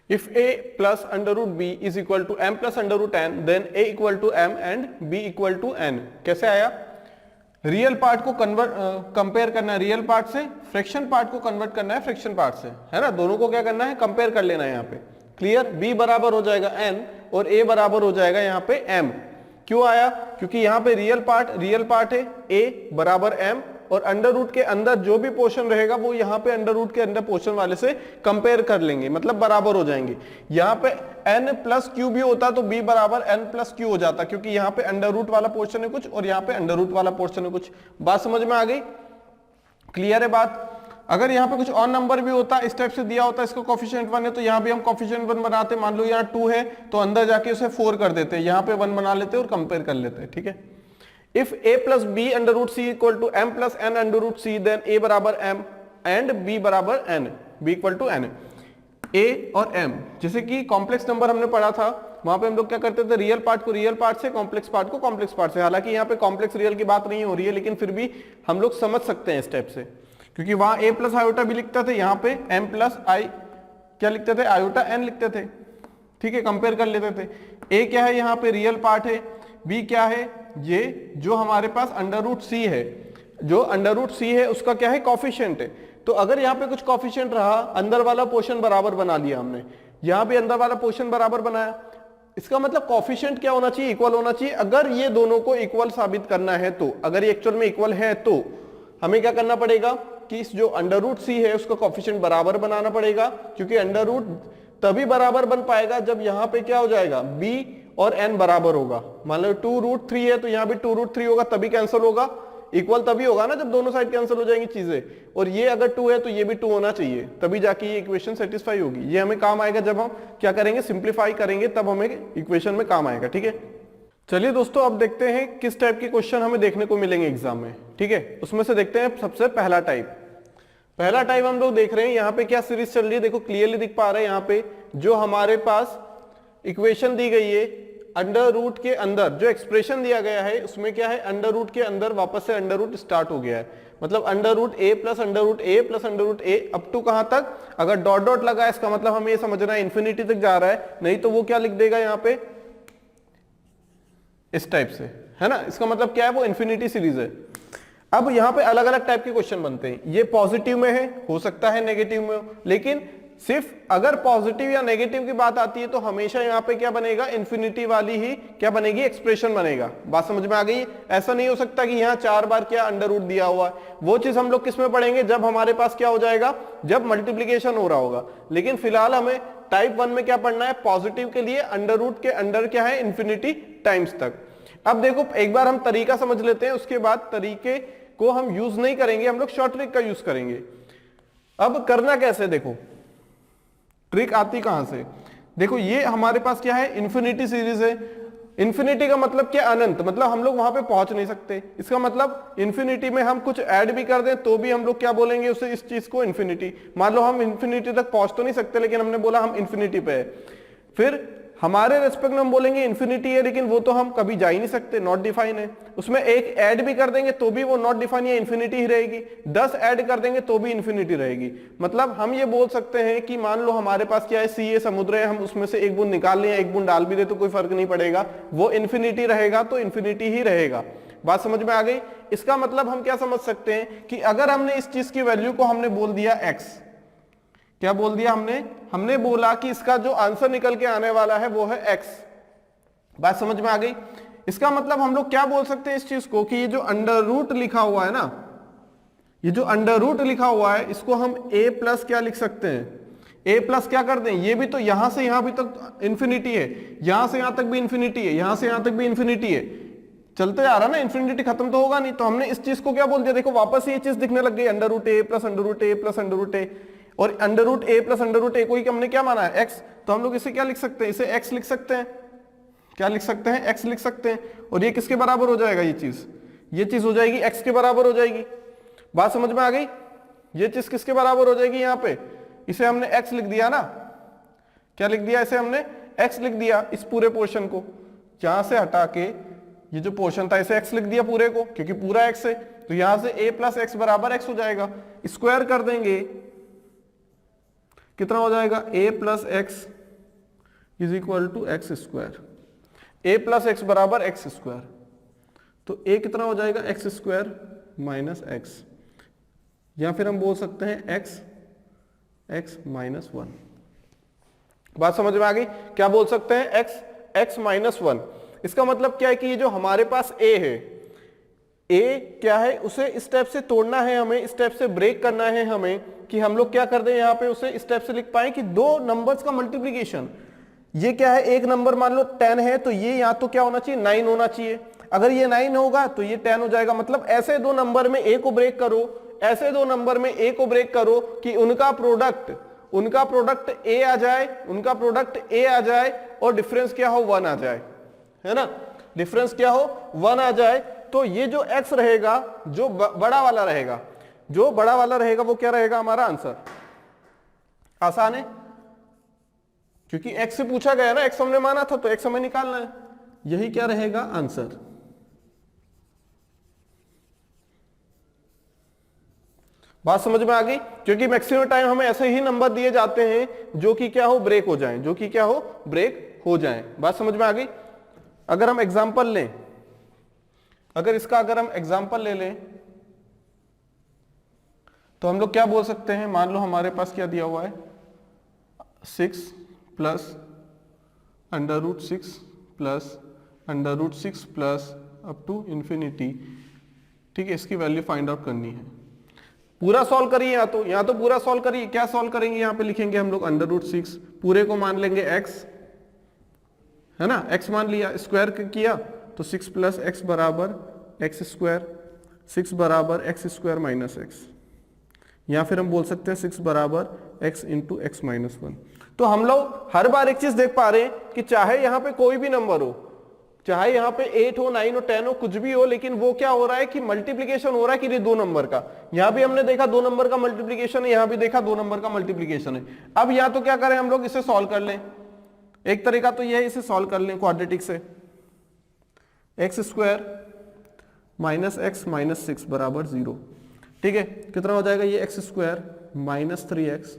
If a plus under root b is equal to m plus under root n, then a equal to m and b equal to n। कैसे आया? Real part को compare करना है real part से, fraction part को convert करना है fraction part से, है ना। दोनों को क्या करना है? कंपेयर कर लेना है यहाँ पे। क्लियर? b बराबर हो जाएगा n और a बराबर हो जाएगा यहाँ पे m। क्यों आया? क्योंकि यहाँ पे रियल पार्ट है, a बराबर m, और अंडर रूट के अंदर जो भी पोर्शन रहेगा वो यहाँ पे अंडर रूट के अंदर पोर्शन वाले से कंपेयर कर लेंगे, मतलब बराबर हो जाएंगे। यहाँ पे n प्लस क्यू भी होता तो b बराबर n प्लस क्यू हो जाता, क्योंकि यहाँ पे अंडर रूट वाला पोर्शन है कुछ और यहाँ पे अंडर रूट वाला पोर्शन है कुछ। बात समझ में आ गई? क्लियर है बात? अगर यहाँ पे कुछ और नंबर भी होता, इस टाइप से दिया होता, इसका कोफिशिएंट 1 है तो यहाँ भी हम कोफिशिएंट 1 बनाते, मान लो यहाँ 2 है तो अंदर जाके उसे 4 कर देते, यहाँ पे 1 बना लेते और कंपेयर कर लेते, ठीक है। If a plus b under root c equal to m plus n under root c, then a बराबर m and b बराबर n, b equal to n। a और m जैसे कि कॉम्प्लेक्स नंबर हमने पढ़ा था, वहां पे हम लोग क्या करते थे? रियल पार्ट को रियल पार्ट से, कॉम्प्लेक्स पार्ट को कॉम्प्लेक्स पार्ट से। हालांकि यहाँ पे कॉम्प्लेक्स रियल की बात नहीं हो रही है, लेकिन फिर भी हम लोग समझ सकते हैं इस टाइप से, क्योंकि वहां a प्लस आयोटा भी लिखते थे, यहाँ पे m प्लस आई क्या लिखते थे? आयोटा n लिखते थे, ठीक है। कंपेयर कर लेते थे। a क्या है? यहाँ पे रियल पार्ट है। b क्या है? ये जो हमारे पास अंडर रूट सी है, जो अंडर रूट सी है उसका क्या है? कॉफिशिएंट है। तो अगर यहाँ पे कुछ कॉफिशिएंट रहा, अंदर वाला पोर्शन बराबर बना लिया हमने, यहाँ पे अंदर वाला पोर्शन बराबर बनाया, इसका मतलब कॉफिशिएंट क्या होना चाहिए? इक्वल होना चाहिए। अगर ये दोनों को इक्वल साबित करना है तो, अगर ये एक्चुअल में इक्वल है तो हमें क्या करना पड़ेगा कि इस जो अंडर रूट सी है उसका कॉफिशिएंट बराबर बनाना पड़ेगा, क्योंकि अंडर रूट तभी बराबर बन पाएगा जब यहाँ पे क्या हो जाएगा? b और n बराबर होगा। मान लो 2√3 है तो यहाँ भी 2√3 होगा, तभी कैंसिल होगा। इक्वल तभी होगा ना जब दोनों साइड कैंसिल हो जाएंगी चीजें, और ये अगर 2 है तो ये भी 2 होना चाहिए, तभी जाके ये इक्वेशन सेटिस्फाई होगी। ये हमें काम आएगा जब हम क्या करेंगे? सिंप्लीफाई करेंगे, तब हमें इक्वेशन में काम आएगा, ठीक है। चलिए दोस्तों, अब देखते हैं किस टाइप के क्वेश्चन हमें देखने को मिलेंगे एग्जाम में, ठीक है। उसमें से देखते हैं सबसे पहला टाइप हम लोग देख रहे हैं। यहाँ पे क्या सीरीज चल रही है देखो, क्लियरली दिख पा रहे हैं। यहाँ पे जो हमारे पास इक्वेशन दी गई है, अंडर रूट के अंदर जो एक्सप्रेशन दिया गया है उसमें क्या है? अंडर रूट के अंदर वापस से अंडर रूट स्टार्ट हो गया है, मतलब under root A plus under root A plus under root A up to कहां तक? अगर डॉट डॉट लगा है इसका मतलब हमें ये समझना है इन्फिनिटी तक जा रहा है, नहीं तो वो क्या लिख देगा यहाँ पे? इस टाइप से, है ना। इसका मतलब क्या है? वो इन्फिनिटी सीरीज है। अब यहाँ पे अलग अलग टाइप के क्वेश्चन बनते हैं। ये पॉजिटिव में है, हो सकता है नेगेटिव में हो, लेकिन सिर्फ अगर पॉजिटिव या नेगेटिव की बात आती है तो हमेशा यहाँ पे क्या बनेगा? इन्फिनिटी वाली ही क्या बनेगी? एक्सप्रेशन बनेगा। बात समझ में आ गई? ऐसा नहीं हो सकता कि यहाँ 4 बार क्या अंडर रूट दिया हुआ है। वो चीज हम लोग किस में पढ़ेंगे? जब हमारे पास क्या हो जाएगा? जब मल्टीप्लीकेशन हो रहा होगा। लेकिन फिलहाल हमें टाइप 1 में क्या पढ़ना है? पॉजिटिव के लिए अंडर रूट के अंडर क्या है? इन्फिनिटी टाइम्स तक। अब देखो, एक बार हम तरीका समझ लेते हैं, उसके बाद तरीके को हम यूज नहीं करेंगे, हम लोग शॉर्ट ट्रिक का यूज करेंगे। अब करना कैसे? देखो ट्रिक आती कहां से? देखो ये हमारे पास क्या है? इन्फिनिटी सीरीज है। इन्फिनिटी का मतलब क्या? अनंत, मतलब हम लोग वहां पे पहुंच नहीं सकते। इसका मतलब इन्फिनिटी में हम कुछ ऐड भी कर दें तो भी हम लोग क्या बोलेंगे उसे? इस चीज को इन्फिनिटी। मान लो हम इन्फिनिटी तक पहुंच तो नहीं सकते, लेकिन हमने बोला हम इन्फिनिटी पे है, फिर हमारे रेस्पेक्ट में हम बोलेंगे इन्फिनिटी है, लेकिन वो तो हम कभी जा ही नहीं सकते, नॉट डिफाइन है। उसमें एक ऐड भी कर देंगे तो भी वो नॉट डिफाइन या इन्फिनिटी ही रहेगी। 10 ऐड कर देंगे तो भी इन्फिनिटी रहेगी। मतलब हम ये बोल सकते हैं कि मान लो हमारे पास क्या है? सी है, समुद्र है, हम उसमें से एक बूंद निकाल लें, एक बूंद डाल भी दे तो कोई फर्क नहीं पड़ेगा, वो इन्फिनिटी रहेगा तो इन्फिनिटी ही रहेगा। बात समझ में आ गई? इसका मतलब हम क्या समझ सकते हैं कि अगर हमने इस चीज की वैल्यू को हमने बोल दिया x, क्या बोल दिया हमने बोला कि इसका जो आंसर निकल के आने वाला है वो है x। बात समझ में आ गई? इसका मतलब हम लोग क्या बोल सकते हैं इस चीज को कि ये जो अंडर रूट लिखा हुआ है ना, ये जो अंडर रूट लिखा हुआ है इसको हम a प्लस क्या लिख सकते हैं? a प्लस क्या कर दें? ये भी तो यहां से यहां भी तक इन्फिनिटी है, यहां से यहां तक भी इन्फिनिटी है, यहां से यहां तक भी इन्फिनिटी है, चलते जा रहा ना, इन्फिनिटी खत्म तो होगा नहीं। तो हमने इस चीज को क्या बोल दिया? देखो वापस ये चीज दिखने लग गई, under root a plus under root a plus under root a, और under root a plus under root a को ही हमने क्या माना है? x। तो हम लोग इसे क्या लिख सकते हैं? इसे x लिख सकते हैं। क्या लिख सकते हैं? x लिख सकते हैं। और ये किसके बराबर हो जाएगा? ये चीज हो जाएगी x के बराबर हो जाएगी। बात समझ में आ गई? ये चीज किसके बराबर हो जाएगी? यहाँ पे इसे हमने x लिख दिया ना, क्या लिख दिया? इसे हमने x लिख दिया, इस पूरे पोर्शन को यहां से हटा के, ये जो पोर्शन था इसे x लिख दिया पूरे को, क्योंकि पूरा x है। तो यहां से a प्लस एक्स बराबर x हो जाएगा। स्क्वायर कर देंगे, कितना हो जाएगा? a plus X is equal to X square, A plus X बराबर एक्स स्क्वायर, तो ए कितना हो जाएगा एक्स स्क्वायर माइनस एक्स, या फिर हम बोल सकते हैं एक्स एक्स माइनस वन। बात समझ में आ गई? क्या बोल सकते हैं? X x minus one. इसका मतलब क्या है कि ये जो हमारे पास ए है, ए क्या है, उसे स्टेप से तोड़ना है हमें, स्टेप से ब्रेक करना है हमें, कि हम लोग क्या कर दें यहाँ पे उसे स्टेप से लिख पाए कि दो नंबर्स का मल्टीप्लीकेशन। ये क्या है, एक नंबर मान लो 10 है तो ये यहाँ तो क्या होना चाहिए 9 होना चाहिए, अगर ये 9 होगा तो ये 10 हो जाएगा। मतलब ऐसे दो नंबर में ए को ब्रेक करो, ऐसे दो नंबर में ए को ब्रेक करो कि उनका प्रोडक्ट ए आ जाए, उनका प्रोडक्ट ए आ जाए और डिफरेंस क्या हो 1 आ जाए, है ना, डिफरेंस क्या हो 1 आ जाए। तो ये जो x रहेगा, जो बड़ा वाला रहेगा, जो बड़ा वाला रहेगा वो क्या रहेगा हमारा आंसर। आसान है क्योंकि x से पूछा गया ना, x हमने माना था तो x हमें निकालना है, यही क्या रहेगा आंसर। बात समझ में आ गई? क्योंकि मैक्सिमम टाइम हमें ऐसे ही नंबर दिए जाते हैं जो कि क्या हो ब्रेक हो जाएं, जो कि क्या हो ब्रेक हो जाएं। बात समझ में आ गई? अगर हम एग्जांपल लें, अगर हम एग्जांपल ले लें तो हम लोग क्या बोल सकते हैं, मान लो हमारे पास क्या दिया हुआ है 6 plus under root 6 plus under root 6 plus up to infinity, ठीक है, इसकी वैल्यू फाइंड आउट करनी है। पूरा सॉल्व करिए, या तो पूरा सॉल्व करिए। क्या सॉल्व करेंगे, यहां पे लिखेंगे हम लोग अंडर रूट 6, पूरे को मान लेंगे x, है ना, x मान लिया, स्क्वायर किया तो 6 प्लस एक्स बराबर एक्स स्क्वायर, 6 बराबर एक्स स्क्वायर माइनस एक्स, या फिर हम बोल सकते हैं 6 बराबर x इंटू एक्स माइनस 1। तो हम लोग हर बार एक चीज देख पा रहे हैं कि चाहे यहाँ पे कोई भी नंबर हो, चाहे यहाँ पे 8 हो 9 हो 10 हो कुछ भी हो, लेकिन वो क्या हो रहा है कि मल्टीप्लीकेशन हो रहा है कि दो नंबर का। यहां भी हमने देखा 2 नंबर का मल्टीप्लीकेशन है, यहां भी देखा 2 नंबर का मल्टीप्लीकेशन है। अब या तो क्या करें हम लोग, इसे सॉल्व कर लें। एक तरीका तो यह है इसे सॉल्व कर लें क्वाड्रेटिक से, x square minus x minus 6 बराबर 0, ठीक है, कितना हो जाएगा ये x square minus 3x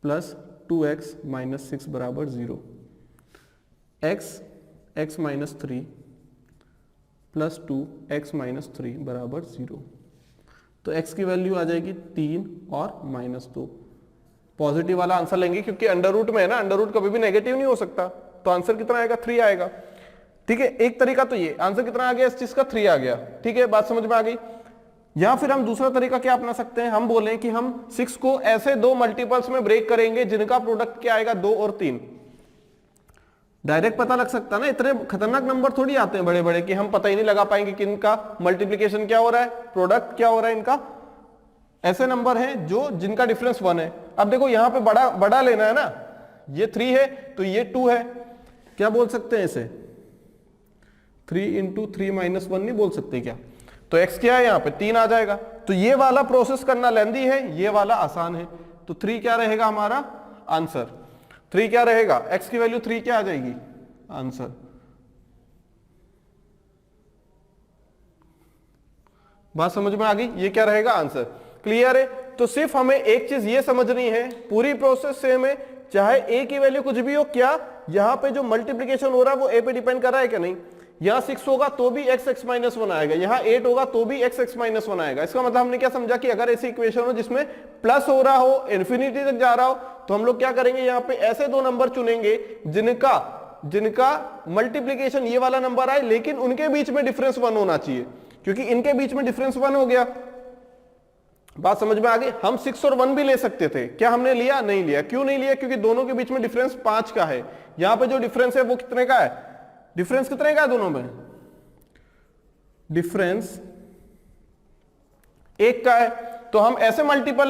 plus 2x minus 6 बराबर 0, x minus 3 plus 2 x minus 3 बराबर 0। तो x की वैल्यू आ जाएगी 3 और माइनस 2। पॉजिटिव वाला आंसर लेंगे क्योंकि अंडर रूट में है ना, अंडर रूट कभी भी नेगेटिव नहीं हो सकता, तो आंसर कितना आएगा 3 आएगा, ठीक है। एक तरीका तो ये, आंसर कितना आ गया इस चीज का 3 आ गया, ठीक है, बात समझ में आ गई। या फिर हम दूसरा तरीका क्या अपना सकते हैं, हम बोलें कि हम 6 को ऐसे दो मल्टीपल्स में ब्रेक करेंगे जिनका प्रोडक्ट क्या आएगा 2 और 3। डायरेक्ट पता लग सकता है ना, इतने खतरनाक नंबर थोड़ी आते हैं बड़े बड़े कि हम पता ही नहीं लगा पाएंगे कि इनका मल्टीप्लीकेशन क्या हो रहा है, प्रोडक्ट क्या हो रहा है इनका। ऐसे नंबर हैं जो जिनका डिफरेंस 1 है। अब देखो यहां पे बड़ा लेना है ना, ये 3 है तो ये 2 है, क्या बोल सकते हैं इसे 3 इंटू 3 माइनस 1 नहीं बोल सकते क्या, तो x क्या है यहाँ पे 3 आ जाएगा। तो ये वाला प्रोसेस करना लेंदी है, ये वाला आसान है। तो 3 क्या रहेगा हमारा आंसर, 3 क्या रहेगा, x की वैल्यू 3 क्या आ जाएगी आंसर। बात समझ में आ गई, ये क्या रहेगा आंसर, क्लियर है। तो सिर्फ हमें एक चीज ये समझनी है, पूरी प्रोसेस से हमें चाहे a की वैल्यू कुछ भी हो, क्या यहाँ पे जो मल्टीप्लीकेशन हो रहा है वो a पे डिपेंड कर रहा है क्या, नहीं। यहाँ 6 होगा तो भी x माइनस 1 आएगा, यहाँ 8 होगा तो भी x माइनस 1 आएगा। इसका मतलब हमने क्या समझा कि अगर ऐसी इक्वेशन हो जिसमें प्लस हो रहा हो, इन्फिनिटी तक जा रहा हो, तो हम लोग क्या करेंगे, यहाँ पे ऐसे दो नंबर चुनेंगे जिनका मल्टीप्लीकेशन ये वाला नंबर आए, लेकिन उनके बीच में डिफरेंस 1 होना चाहिए, क्योंकि इनके बीच में डिफरेंस 1 हो गया। बात समझ में आ गई। हम 6 और 1 भी ले सकते थे, क्या हमने लिया, नहीं लिया। क्यों नहीं लिया, क्योंकि दोनों के बीच में डिफरेंस 5 का है। यहां पे जो डिफरेंस है वो कितने का है, डिफरेंस कितने का है दोनों में, डिफरेंस 1 का है। तो हम ऐसे मल्टीपल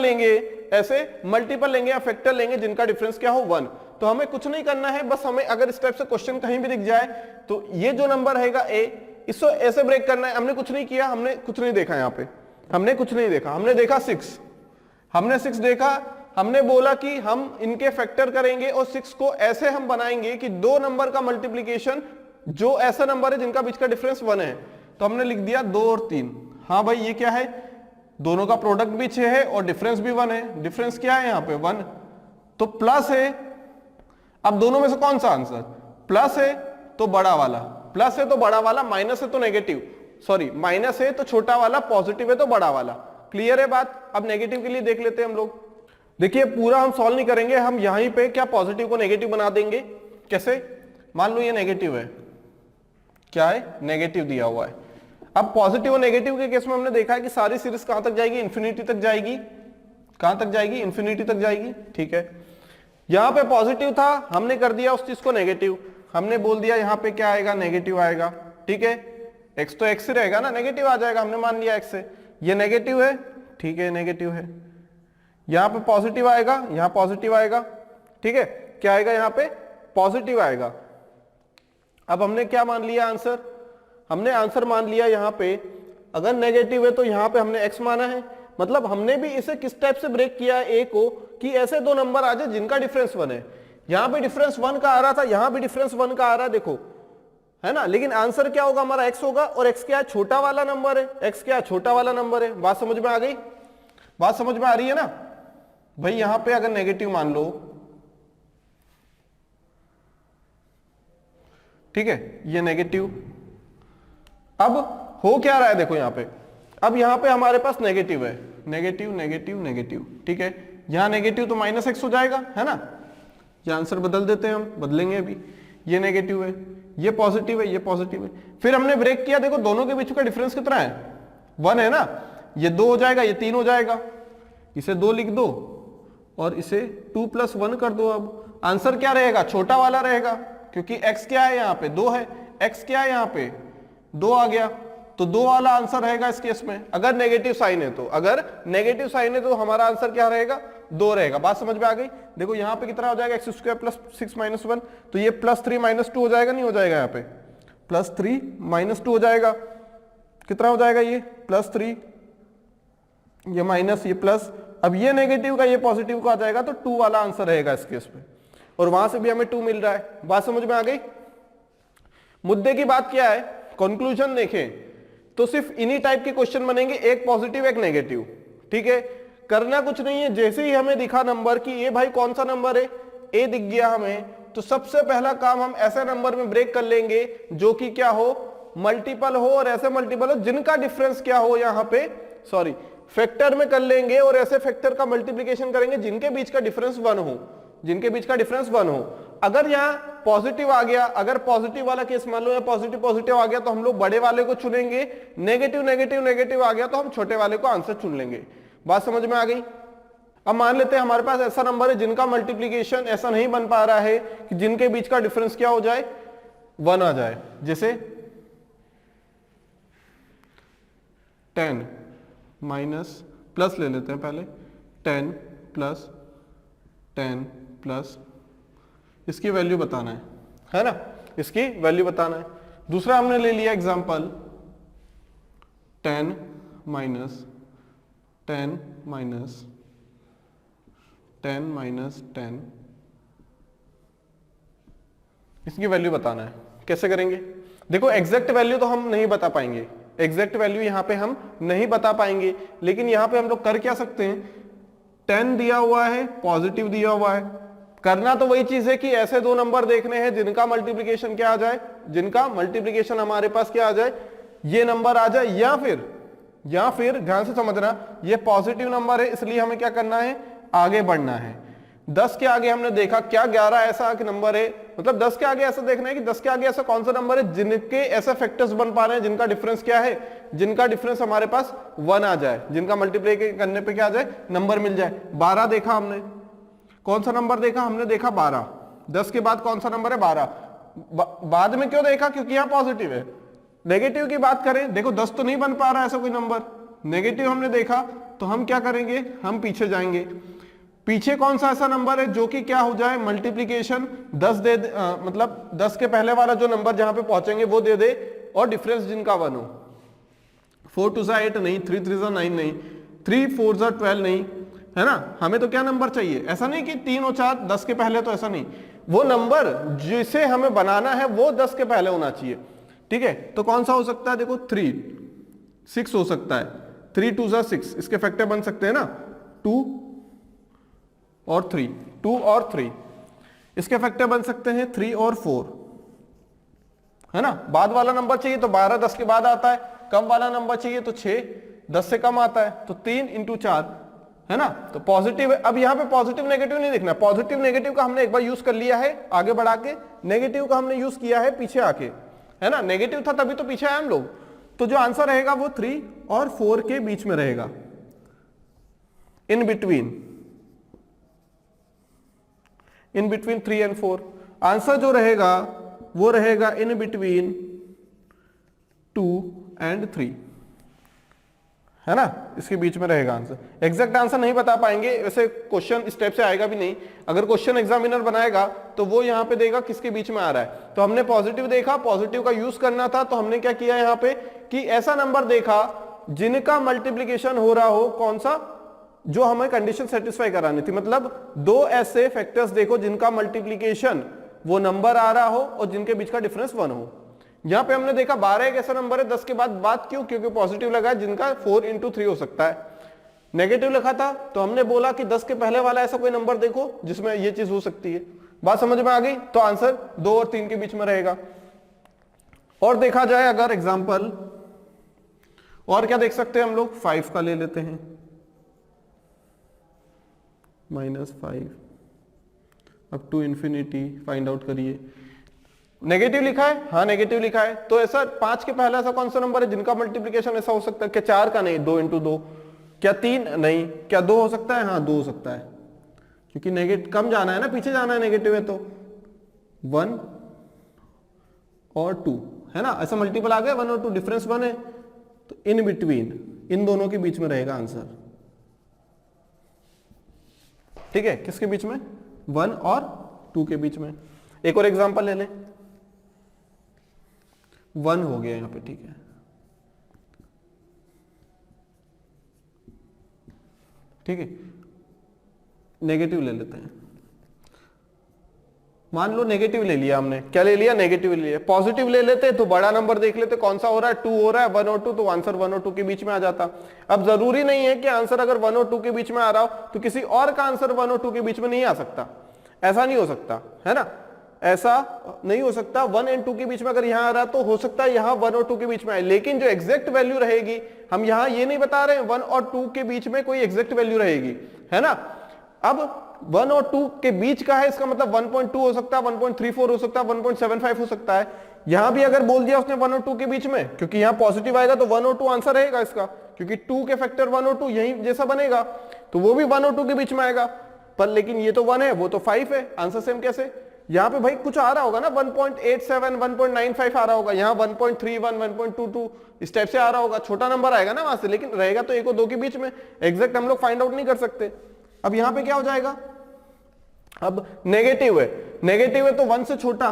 लेंगे या फैक्टर लेंगे जिनका डिफरेंस क्या हो 1। तो हमें कुछ नहीं करना है, बस हमें अगर इस टाइप से क्वेश्चन कहीं भी दिख जाए तो ये जो नंबर रहेगा a, इसको ऐसे ब्रेक करना है। हमने कुछ नहीं किया, हमने कुछ नहीं देखा, यहाँ पे हमने कुछ नहीं देखा, हमने देखा 6, हमने 6 देखा, हमने बोला कि हम इनके फैक्टर करेंगे और 6 को ऐसे हम बनाएंगे कि दो नंबर का मल्टीप्लीकेशन जो ऐसा नंबर है जिनका बीच का डिफरेंस 1 है। तो हमने लिख दिया 2 और 3। हाँ भाई ये क्या है, दोनों का प्रोडक्ट भी 6 है और डिफरेंस भी 1 है। डिफरेंस क्या है यहाँ पे 1, तो प्लस है। अब दोनों में से कौन सा आंसर, प्लस है तो बड़ा वाला, प्लस है तो बड़ा वाला, माइनस है तो नेगेटिव, सॉरी माइनस है तो छोटा वाला, पॉजिटिव है तो बड़ा वाला। क्लियर है बात। अब नेगेटिव के लिए देख लेते हैं हम लोग। देखिए पूरा हम सॉल्व नहीं करेंगे, हम यहीं पे क्या पॉजिटिव को नेगेटिव बना देंगे। कैसे, मान लो ये नेगेटिव है, क्या है, नेगेटिव दिया हुआ है। अब पॉजिटिव और नेगेटिव के केस में हमने देखा है कि सारी सीरीज कहां तक जाएगी, इंफिनिटी तक जाएगी। कहां तक जाएगी, इंफिनिटी तक जाएगी। ठीक है, यहां पे पॉजिटिव था, हमने कर दिया उस चीज को नेगेटिव, हमने बोल दिया यहां पे क्या आएगा, नेगेटिव आएगा। ठीक है, एक्स तो एक्स ही रहेगा ना, नेगेटिव आ जाएगा, हमने मान लिया एक्स है, ये नेगेटिव है। ठीक है, नेगेटिव है, यहां पे पॉजिटिव आएगा, यहां पॉजिटिव आएगा। ठीक है, क्या आएगा, यहां पे पॉजिटिव आएगा। अब हमने क्या मान लिया आंसर, हमने आंसर मान लिया यहां पे अगर नेगेटिव है तो यहां पे हमने एक्स माना है। मतलब हमने भी इसे किस टाइप से ब्रेक किया है, ए को, कि ऐसे दो नंबर आ जाए जिनका डिफरेंस 1 है। यहां पे डिफरेंस 1 का आ रहा था, यहां भी डिफरेंस 1 का आ रहा है, देखो है ना। लेकिन आंसर क्या होगा हमारा, एक्स होगा, और एक्स क्या है, छोटा वाला नंबर है, एक्स क्या है, छोटा वाला नंबर है। बात समझ में आ गई, बात समझ में आ रही है ना भाई। यहां पे अगर नेगेटिव मान लो, ठीक है, ये नेगेटिव, अब हो क्या रहा है देखो यहां पे, अब यहां पे हमारे पास नेगेटिव है, नेगेटिव नेगेटिव नेगेटिव। ठीक है, यहां नेगेटिव तो माइनस एक्स हो जाएगा, है ना। ये आंसर बदल देते हैं हम, बदलेंगे अभी। ये नेगेटिव है, ये पॉजिटिव है, ये पॉजिटिव है। फिर हमने ब्रेक किया, देखो दोनों के बीच का डिफरेंस कितना है, 1 है ना। ये 2 हो जाएगा, ये 3 हो जाएगा, इसे 2 लिख दो और इसे 2 + 1 कर दो। अब आंसर क्या रहेगा, छोटा वाला रहेगा, क्योंकि x क्या है, यहाँ पे 2 है, x क्या है, यहाँ पे 2 आ गया, तो 2 वाला आंसर रहेगा इस केस में। अगर नेगेटिव साइन है तो, अगर नेगेटिव साइन है तो हमारा आंसर क्या रहेगा, 2 रहेगा। बात समझ में आ गई। देखो यहाँ पे कितना हो जाएगा, x² + 6 - 1, तो ये +3 - 2 हो जाएगा, नहीं हो जाएगा, यहाँ पे +3 - 2 हो जाएगा। कितना हो जाएगा, ये +3, ये माइनस, ये प्लस। अब ये नेगेटिव का ये पॉजिटिव का आ जाएगा, तो 2 वाला आंसर रहेगा इस केस में, और वहां से भी हमें 2 मिल रहा है। बात समझ में आ गई। मुद्दे की बात क्या है, कंक्लूजन देखें तो सिर्फ इन्हीं टाइप के क्वेश्चन बनेंगे, एक पॉजिटिव एक नेगेटिव। ठीक है, करना कुछ नहीं है, जैसे ही हमें दिखा नंबर कि ये भाई कौन सा नंबर है, ए दिख गया हमें, तो सबसे पहला काम हम ऐसे नंबर में ब्रेक कर लेंगे जो कि क्या हो, मल्टीपल हो, और ऐसे मल्टीपल हो जिनका डिफरेंस क्या हो, यहाँ पे सॉरी फैक्टर में कर लेंगे, और ऐसे फैक्टर का मल्टीप्लिकेशन करेंगे जिनके बीच का डिफरेंस 1 हो, जिनके बीच का डिफरेंस 1 हो। अगर यहाँ पॉजिटिव आ गया, अगर पॉजिटिव वाला केस मान लो, या पॉजिटिव पॉजिटिव आ गया, तो हम लोग बड़े वाले को चुनेंगे। नेगेटिव नेगेटिव नेगेटिव आ गया तो हम छोटे वाले को आंसर चुन लेंगे। बात समझ में आ गई। अब मान लेते हैं हमारे पास ऐसा नंबर है जिनका मल्टीप्लीकेशन ऐसा नहीं बन पा रहा है कि जिनके बीच का डिफरेंस क्या हो जाए, 1 आ जाए। जैसे 10 माइनस प्लस ले लेते हैं पहले, 10 + 10 + इसकी वैल्यू बताना है ना, इसकी वैल्यू बताना है। दूसरा हमने ले लिया एग्जांपल 10 - 10 - 10 - 10, इसकी वैल्यू बताना है। कैसे करेंगे, देखो एग्जैक्ट वैल्यू तो हम नहीं बता पाएंगे, एग्जैक्ट वैल्यू यहां पे हम नहीं बता पाएंगे, लेकिन यहां पे हम लोग कर क्या सकते हैं, 10 दिया हुआ है, पॉजिटिव दिया हुआ है, करना तो वही चीज है कि ऐसे दो नंबर देखने हैं जिनका मल्टीप्लिकेशन क्या आ जाए, जिनका मल्टीप्लिकेशन हमारे पास क्या आ जाए, ये नंबर आ जाए, या फिर ध्यान से समझना, ये पॉजिटिव नंबर है, इसलिए हमें क्या करना है, आगे बढ़ना है। 10 के आगे हमने देखा क्या 11 ऐसा नंबर है, मतलब 10 के आगे ऐसा देखना है कि 10 के आगे ऐसा कौन सा नंबर है जिनके ऐसे फैक्टर्स बन पा रहे हैं जिनका डिफरेंस क्या है, जिनका डिफरेंस हमारे पास 1 आ जाए, जिनका मल्टीप्लाई करने पे क्या आ जाए, नंबर मिल जाए। 12 देखा हमने, कौन सा नंबर देखा, हमने देखा 12। 10 के बाद कौन सा नंबर है, 12। बाद में क्यों देखा, क्योंकि यहां पॉजिटिव है। नेगेटिव की बात करें, देखो 10 तो नहीं बन पा रहा है ऐसा कोई नंबर, नेगेटिव हमने देखा, तो हम क्या करेंगे, हम पीछे जाएंगे। पीछे कौन सा ऐसा नंबर है जो कि क्या हो जाए, मल्टीप्लिकेशन 10 दे मतलब 10 के पहले वाला जो नंबर जहां पे पहुंचेंगे वो दे दे, और डिफरेंस जिनका 1 हो। 4 2 8 नहीं, 3 3 9 नहीं, 3 4 12 नहीं, है ना। हमें तो क्या नंबर चाहिए, ऐसा नहीं कि 3 और 4 10 के पहले, तो ऐसा नहीं, वो नंबर जिसे हमें बनाना है वो 10 के पहले होना चाहिए। ठीक है, तो कौन सा हो सकता है, देखो 3 6 हो सकता है, 3 2 6, इसके फैक्टर बन सकते हैं ना, 2 और 3, 2 और 3, इसके फैक्टर बन सकते हैं 3 और 4, है ना। बाद वाला नंबर चाहिए तो 12 10 के बाद आता है, कम वाला नंबर चाहिए तो 6 10 से कम आता है, तो 3 इंटू 4, है ना। तो पॉजिटिव है। अब यहाँ पे पॉजिटिव नेगेटिव नहीं देखना, पॉजिटिव नेगेटिव का हमने एक बार यूज कर लिया है आगे बढ़ा के, नेगेटिव का हमने यूज किया है पीछे आके, है ना। नेगेटिव था तभी तो पीछे आए हम लोग। तो जो आंसर रहेगा वो 3 और 4 के बीच में रहेगा, इन बिटवीन 3 एंड 4। आंसर जो रहेगा वो रहेगा इन बिटवीन 2 एंड 3, है ना, इसके बीच में रहेगा आंसर। एग्जैक्ट आंसर नहीं बता पाएंगे, वैसे क्वेश्चन स्टेप से आएगा भी नहीं। अगर क्वेश्चन एग्जामिनर बनाएगा तो वो यहां पे देगा किसके बीच में आ रहा है। तो हमने पॉजिटिव देखा, पॉजिटिव का यूज करना था, तो हमने क्या किया यहां पे कि ऐसा नंबर देखा जिनका मल्टीप्लीकेशन हो रहा हो, कौन सा, जो हमें कंडीशन सेटिस्फाई करानी थी। मतलब दो ऐसे फैक्टर्स देखो जिनका मल्टीप्लीकेशन वो नंबर आ रहा हो और जिनके बीच का डिफरेंस 1 हो। यहां पे हमने देखा 12 एक ऐसा नंबर है 10 के बाद बात क्यों, क्योंकि पॉजिटिव लगा है जिनका 4 इंटू 3 हो सकता है। नेगेटिव लिखा था तो हमने बोला कि 10 के पहले वाला ऐसा कोई नंबर देखो जिसमें ये चीज हो सकती है। बात समझ में आ गई। तो आंसर 2 और 3 के बीच में रहेगा। और देखा जाए अगर एग्जाम्पल, और क्या देख सकते हैं हम लोग, 5 का ले लेते हैं, -5 up to infinity, find out करिए। नेगेटिव लिखा है, हाँ नेगेटिव लिखा है। तो ऐसा 5 के पहला ऐसा कौन सा नंबर है जिनका मल्टीप्लिकेशन ऐसा हो सकता है? क्या 4 का नहीं, 2 इंटू 2, क्या 3 नहीं, क्या 2 हो सकता है? हाँ 2 हो सकता है, क्योंकि नेगेटिव कम जाना है ना, पीछे जाना है नेगेटिव है तो 1 और 2, है ना। ऐसा मल्टीपल आ गया 1 और 2, डिफरेंस 1 है, तो इन बिटवीन, इन दोनों के बीच में रहेगा आंसर। ठीक है, किसके बीच में? 1 और 2 के बीच में। एक और एग्जांपल ले लें, 1 हो गया यहां पे, ठीक है। ठीक है, नेगेटिव ले लेते हैं। मान लो नेगेटिव ले लिया हमने, क्या ले लिया? नेगेटिव ले लिया। पॉजिटिव ले लेते तो बड़ा नंबर देख लेते कौन सा हो रहा है, 2 हो रहा है, 1 और 2, तो आंसर 1 और 2 के बीच में आ जाता। अब जरूरी नहीं है कि आंसर अगर 1 और 2 के बीच में आ रहा हो तो किसी और का आंसर 1 और 2 के बीच में नहीं आ सकता, ऐसा नहीं हो सकता, है ना। ऐसा नहीं हो सकता। 1 एंड 2 के बीच में अगर यहां आ रहा तो हो सकता है यहां 1 और 2 के बीच में आए, लेकिन जो एग्जैक्ट वैल्यू रहेगी, हम यहां ये नहीं बता रहे हैं 1 और 2 के बीच में कोई एग्जैक्ट वैल्यू रहेगी, है ना। अब 1 और 2 के बीच का है, इसका मतलब 1.2 हो सकता है, 1.34 हो सकता है, 1.75 हो सकता है। यहां भी अगर बोल दिया उसने 1 और 2 के बीच में, क्योंकि यहां पॉजिटिव आएगा तो 1 और 2 आंसर रहेगा इसका, क्योंकि 2 के फैक्टर 1 और 2 यही जैसा बनेगा, तो वो भी 1 और 2 के बीच में आएगा। पर लेकिन ये तो 1 है, वो तो 5 है, आंसर सेम कैसे? यहां पे भाई कुछ आ रहा होगा ना, 1.87 1.95 आ रहा होगा, यहां 1.31 1.22 इस टाइप से आ रहा होगा, छोटा नंबर आएगा ना वहां से, लेकिन रहेगा तो 1 और 2 के बीच में। एग्जैक्ट हम लोग फाइंड आउट नहीं कर सकते। अब यहां पे क्या हो जाएगा? अब नेगेटिव है, नेगेटिव है तो 1 से छोटा,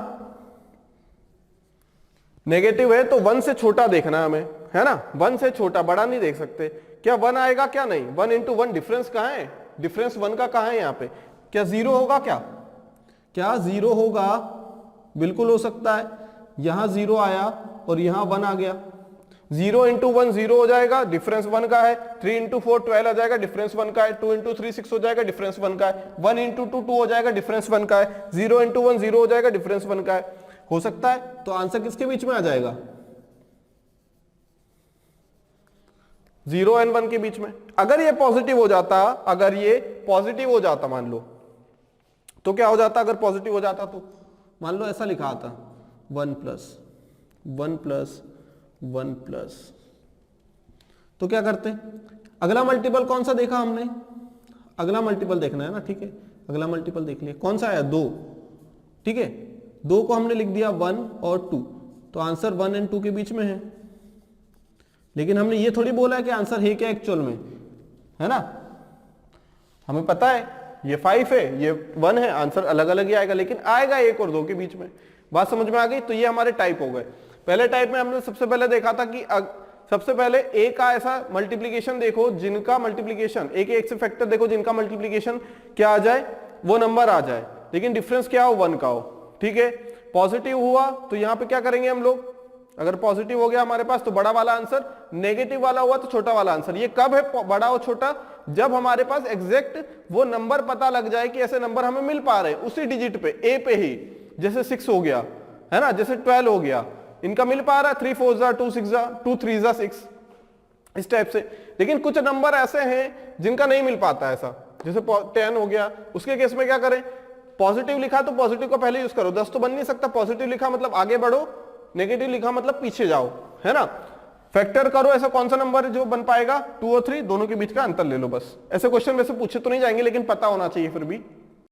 नेगेटिव है तो 1 से छोटा देखना हमें, है ना। 1 से छोटा, बड़ा नहीं देख सकते। क्या 1 आएगा? क्या नहीं, 1 इंटू 1 डिफरेंस कहां है? डिफरेंस 1 का कहां है यहाँ पे? क्या 0 होगा? क्या 0 होगा? बिल्कुल हो सकता है। यहां 0 आया और यहां 1 आ गया, 0 इंटू 1 0 हो जाएगा, डिफरेंस 1 का है। 3 इंटू 4 12 आ जाएगा, डिफरेंस 1 का है। 2 इंटू 3 6 हो जाएगा, डिफरेंस 1 का है। 1 इंटू 2 2 हो जाएगा, डिफरेंस 1 का है। 0 इंटू 1 0 हो जाएगा, डिफरेंस 1 का है। हो सकता है, तो आंसर किसके बीच में आ जाएगा? 0 एंड 1 के बीच में। अगर ये पॉजिटिव हो जाता, अगर ये पॉजिटिव हो जाता मान लो, तो क्या हो जाता? अगर पॉजिटिव हो जाता तो मान लो ऐसा लिखा आता 1 प्लस 1 प्लस 1 प्लस, तो क्या करते? अगला मल्टीपल कौन सा देखा हमने? अगला मल्टीपल देखना है ना, ठीक है। अगला मल्टीपल देख लिया, कौन सा आया? 2, ठीक है। 2 को हमने लिख दिया 1 और 2, तो आंसर 1 एंड 2 के बीच में है। लेकिन हमने ये थोड़ी बोला है कि आंसर है क्या एक्चुअल में, है ना। हमें पता है ये 5 है, ये 1 है, आंसर अलग अलग ही आएगा, लेकिन आएगा 1 और 2 के बीच में। बात समझ में आ गई। तो ये हमारे टाइप हो गए। पहले टाइप में हमने सबसे पहले देखा था कि सबसे पहले ए का ऐसा मल्टीप्लीकेशन देखो जिनका मल्टीप्लीकेशन, ए के एक से फैक्टर देखो जिनका मल्टीप्लीकेशन क्या आ जाए, वो नंबर आ जाए, लेकिन डिफरेंस क्या हो? 1 का हो, ठीक है। पॉजिटिव हुआ तो यहां पे क्या करेंगे हम लोग? अगर पॉजिटिव हो गया हमारे पास तो बड़ा वाला आंसर, नेगेटिव वाला हुआ तो छोटा वाला आंसर। ये कब है बड़ा और छोटा? जब हमारे पास एग्जैक्ट वो नंबर पता लग जाए कि ऐसे नंबर हमें मिल पा रहे हैं उसी डिजिट पे, ए पे ही, जैसे 6 हो गया है ना, जैसे 12 हो गया, इनका मिल पा रहा है 3 4 जा 2 6 जा 2 3 जा 6, इस टाइप से। लेकिन कुछ नंबर ऐसे हैं जिनका नहीं मिल पाता ऐसा, जैसे 10 हो गया, उसके केस में क्या करें, पॉजिटिव लिखा तो पॉजिटिव का पहले यूज करो, 10 तो बन नहीं सकता, पॉजिटिव लिखा मतलब आगे बढ़ो, नेगेटिव लिखा मतलब पीछे जाओ, है ना। फैक्टर करो, ऐसा कौन सा नंबर है जो बन पाएगा, 2 और 3 दोनों के बीच का अंतर ले लो बस। ऐसे क्वेश्चन वैसे पूछे तो नहीं जाएंगे लेकिन पता होना चाहिए फिर भी।